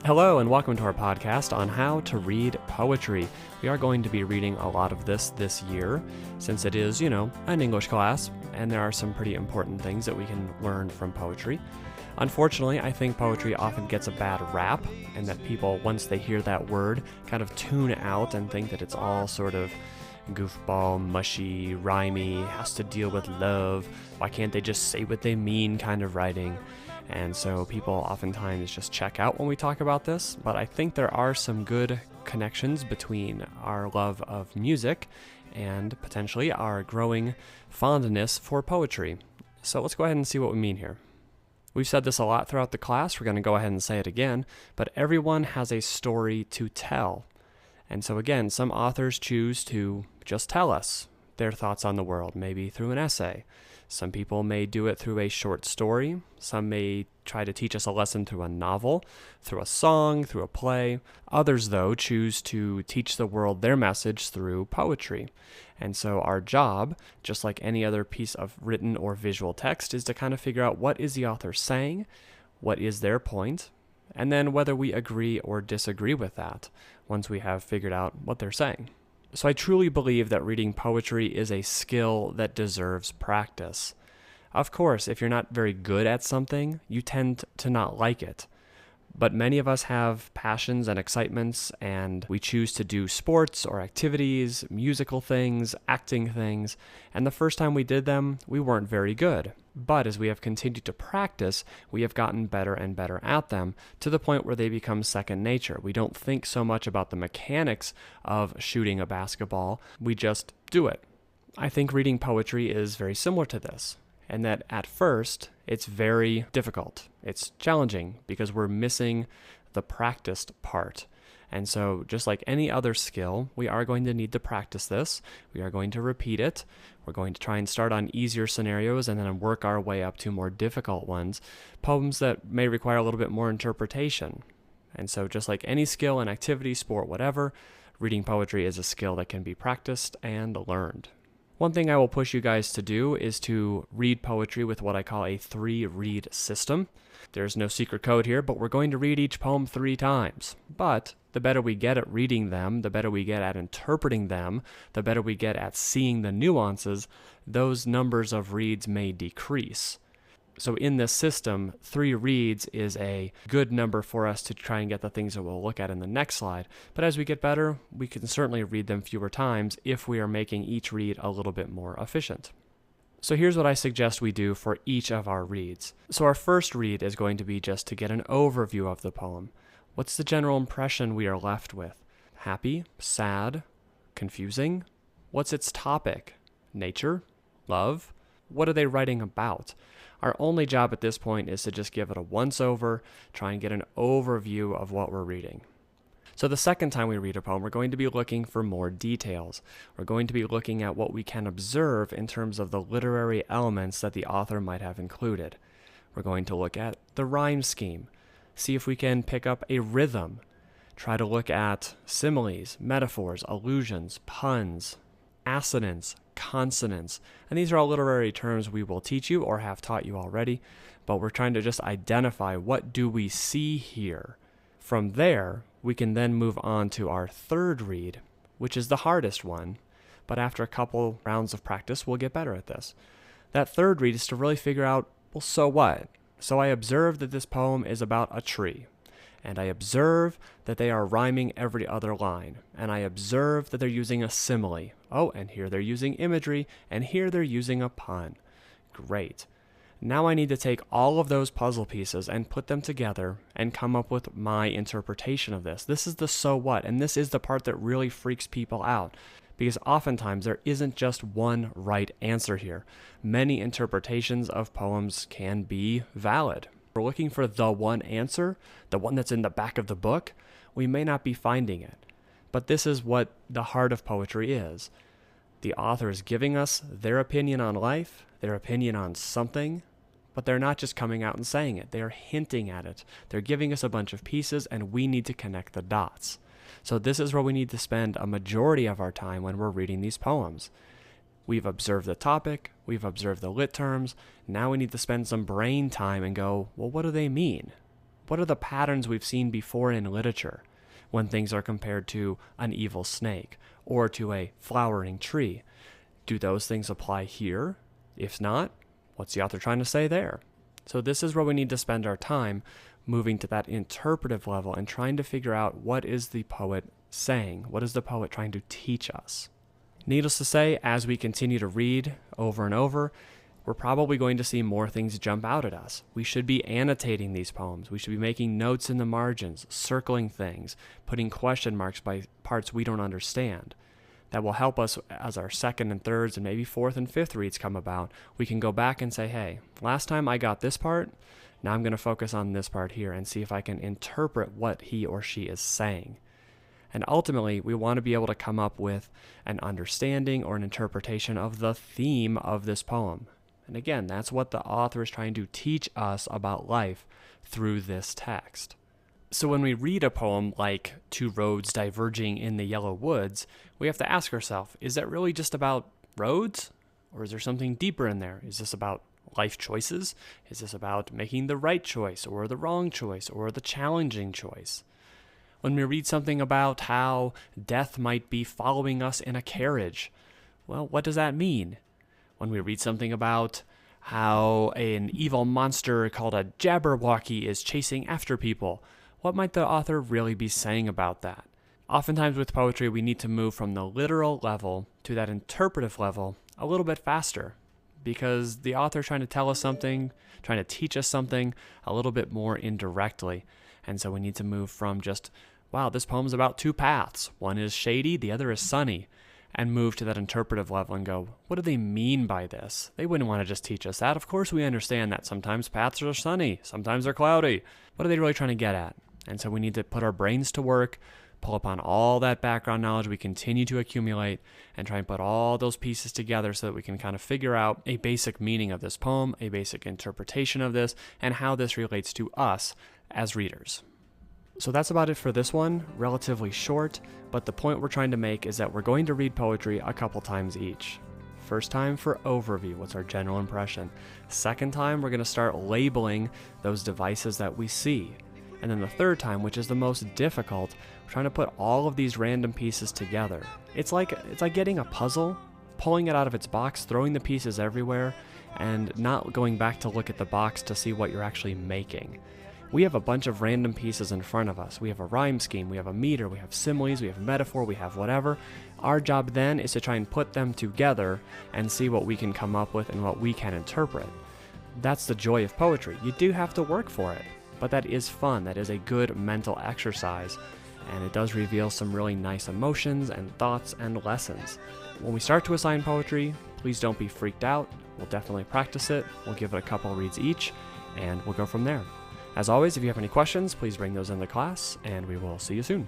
Hello and welcome to our podcast on how to read poetry. We are going to be reading a lot of this year since it is, an English class, and there are some pretty important things that we can learn from poetry. Unfortunately, I think poetry often gets a bad rap, and that people, once they hear that word, kind of tune out and think that it's all sort of goofball, mushy, rhymey, has to deal with love, why can't they just say what they mean kind of writing. And so people oftentimes just check out when we talk about this, but I think there are some good connections between our love of music and potentially our growing fondness for poetry. So let's go ahead and see what we mean here. We've said this a lot throughout the class, we're going to go ahead and say it again, but everyone has a story to tell. And so again, some authors choose to just tell us their thoughts on the world, maybe through an essay. Some people may do it through a short story. Some may try to teach us a lesson through a novel, through a song, through a play. Others, though, choose to teach the world their message through poetry. And so our job, just like any other piece of written or visual text, is to kind of figure out what is the author saying, what is their point, and then whether we agree or disagree with that once we have figured out what they're saying. So I truly believe that reading poetry is a skill that deserves practice. Of course, if you're not very good at something, you tend to not like it. But many of us have passions and excitements, and we choose to do sports or activities, musical things, acting things, and the first time we did them, we weren't very good. But as we have continued to practice, we have gotten better and better at them to the point where they become second nature. We don't think so much about the mechanics of shooting a basketball, we just do it. I think reading poetry is very similar to this, and that at first, it's very difficult. It's challenging because we're missing the practiced part. And so just like any other skill, we are going to need to practice this. We are going to repeat it. We're going to try and start on easier scenarios and then work our way up to more difficult ones, poems that may require a little bit more interpretation. And so just like any skill and activity, sport, whatever, reading poetry is a skill that can be practiced and learned. One thing I will push you guys to do is to read poetry with what I call a 3-read system. There's no secret code here, but we're going to read each poem 3 times. But the better we get at reading them, the better we get at interpreting them, the better we get at seeing the nuances, those numbers of reads may decrease. So in this system, 3 reads is a good number for us to try and get the things that we'll look at in the next slide. But as we get better, we can certainly read them fewer times if we are making each read a little bit more efficient. So here's what I suggest we do for each of our reads. So our first read is going to be just to get an overview of the poem. What's the general impression we are left with? Happy? Sad? Confusing? What's its topic? Nature? Love? What are they writing about? Our only job at this point is to just give it a once-over, try and get an overview of what we're reading. So the second time we read a poem, we're going to be looking for more details. We're going to be looking at what we can observe in terms of the literary elements that the author might have included. We're going to look at the rhyme scheme, see if we can pick up a rhythm, try to look at similes, metaphors, allusions, puns, assonance, consonants, and these are all literary terms we will teach you or have taught you already, but we're trying to just identify what do we see here. From there, we can then move on to our third read, which is the hardest one, but after a couple rounds of practice, we'll get better at this. That third read is to really figure out, well, so what? So I observe that this poem is about a tree, and I observe that they are rhyming every other line, and I observe that they're using a simile. Oh, and here they're using imagery, and here they're using a pun. Great. Now I need to take all of those puzzle pieces and put them together and come up with my interpretation of this. This is the so what, and this is the part that really freaks people out, because oftentimes there isn't just one right answer here. Many interpretations of poems can be valid. We're looking for the one answer, the one that's in the back of the book. We may not be finding it. But this is what the heart of poetry is. The author is giving us their opinion on life, their opinion on something, but they're not just coming out and saying it. They are hinting at it. They're giving us a bunch of pieces, and we need to connect the dots. So this is where we need to spend a majority of our time when we're reading these poems. We've observed the topic, we've observed the lit terms, now we need to spend some brain time and go, well, what do they mean? What are the patterns we've seen before in literature when things are compared to an evil snake or to a flowering tree? Do those things apply here? If not, what's the author trying to say there? So this is where we need to spend our time, moving to that interpretive level and trying to figure out what is the poet saying? What is the poet trying to teach us? Needless to say, as we continue to read over and over, we're probably going to see more things jump out at us. We should be annotating these poems. We should be making notes in the margins, circling things, putting question marks by parts we don't understand. That will help us as our second and thirds and maybe fourth and fifth reads come about. We can go back and say, hey, last time I got this part, now I'm going to focus on this part here and see if I can interpret what he or she is saying. And ultimately, we want to be able to come up with an understanding or an interpretation of the theme of this poem. And again, that's what the author is trying to teach us about life through this text. So when we read a poem like Two Roads Diverging in the Yellow Woods, we have to ask ourselves, is that really just about roads? Or is there something deeper in there? Is this about life choices? Is this about making the right choice or the wrong choice or the challenging choice? When we read something about how death might be following us in a carriage, well, what does that mean? When we read something about how an evil monster called a Jabberwocky is chasing after people, what might the author really be saying about that? Oftentimes with poetry, we need to move from the literal level to that interpretive level a little bit faster, because the author is trying to tell us something, trying to teach us something a little bit more indirectly. And so we need to move from just, wow, this poem's about two paths. One is shady, the other is sunny. And move to that interpretive level and go, what do they mean by this? They wouldn't want to just teach us that. Of course we understand that sometimes paths are sunny, sometimes they're cloudy. What are they really trying to get at? And so we need to put our brains to work, pull upon all that background knowledge we continue to accumulate, and try and put all those pieces together so that we can kind of figure out a basic meaning of this poem, a basic interpretation of this, and how this relates to us as readers. So that's about it for this one, relatively short, but the point we're trying to make is that we're going to read poetry a couple times each. First time for overview, what's our general impression? Second time, we're going to start labeling those devices that we see. And then the third time, which is the most difficult, we're trying to put all of these random pieces together. It's like getting a puzzle, pulling it out of its box, throwing the pieces everywhere, and not going back to look at the box to see what you're actually making. We have a bunch of random pieces in front of us. We have a rhyme scheme, we have a meter, we have similes, we have metaphor, we have whatever. Our job then is to try and put them together and see what we can come up with and what we can interpret. That's the joy of poetry. You do have to work for it, but that is fun. That is a good mental exercise, and it does reveal some really nice emotions and thoughts and lessons. When we start to assign poetry, please don't be freaked out. We'll definitely practice it. We'll give it a couple reads each, and we'll go from there. As always, if you have any questions, please bring those in the class, and we will see you soon.